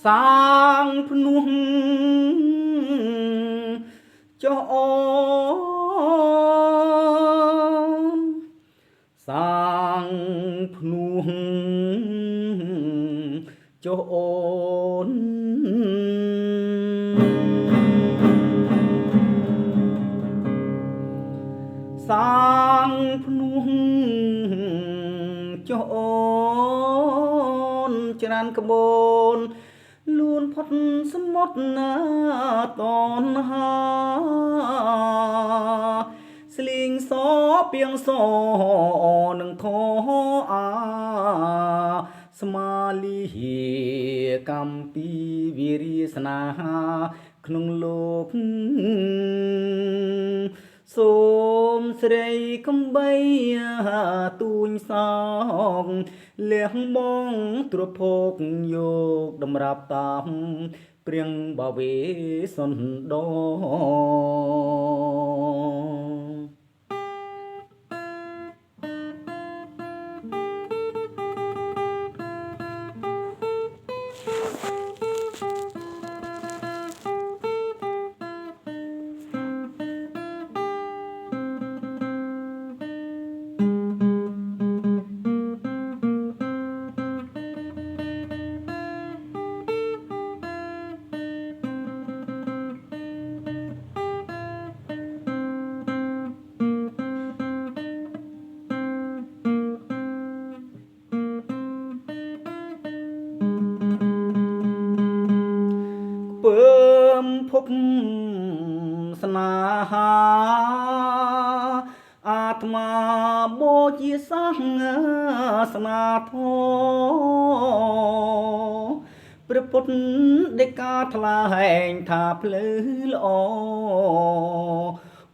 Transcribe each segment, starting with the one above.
សាងភ្នោះចោអូនសាងភ្នោះចោអូនសាងភ្នោះចោអូនច្រានក្បូនលួនផុតសមុទ្រណាតនហាស្លៀងសពីងសនឹងធអាស្មាលីកម្មពីវិរិយស្នេហាក្នុងលោកសូមស្រីកំបីទូញសោកលះបងទ្រភោគយកតម្រាប់តាមព្រៀងបាវេសន្តោពើមភពស្នេហាអាត្មាបូជាសង្ឃស្នាធម៌ព្រះពុទ្ធដីកាថ្លែងថាភ្លឺល្អ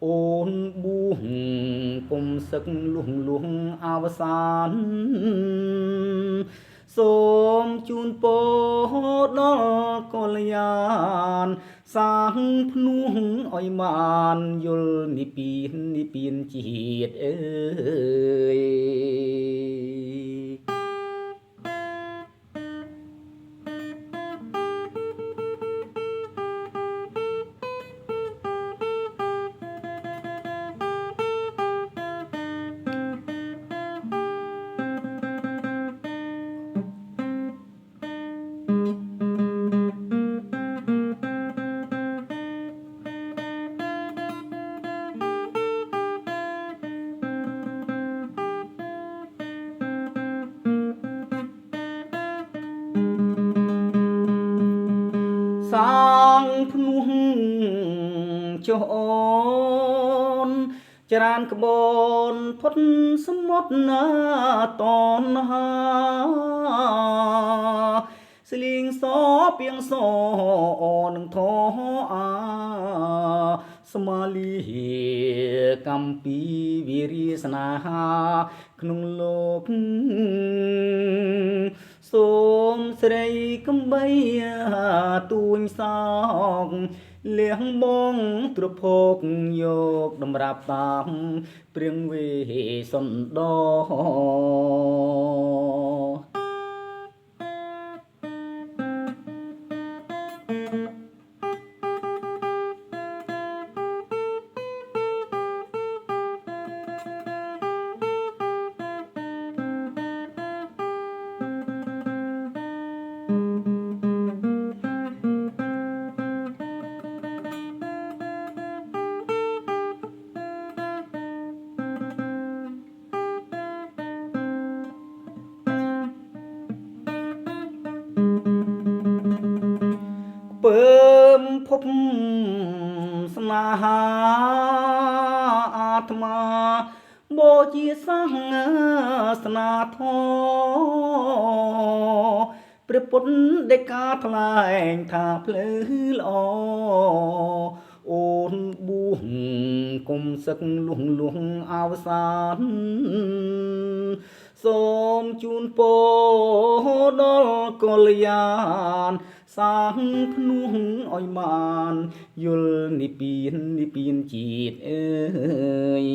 អូនបួងពុំសឹកលុះលុះអវសានសូមជូនពរដល់កល្យានសាងភ្នោះឲ្យបានយល់និព្វានជាតិអើយសាងភ្នោះចុះអូនច្រានក្បូនផុតសមុទ្រណាតនហាស្លៀងសពីងសនឹងធអាស្មាលីកម្មពីវិរិយស្នេហាក្នុងលោកសូមស្រីកំបីទូញសោកលះបងទ្រភោគយកតម្រាប់តាមព្រៀងវេសន្តោពើមភពស្នេហាអាត្មាបូជាសង្ឃស្នាធម៌ព្រះពុទ្ធដីកាថ្លែងថាភ្លឺល្អអូនបួងគុំសឹកលុះលុះអវសានសូមជូនពរដល់កល្យានសាងភ្នោះឲ្យបានយល់និព្វានជាតិអើយ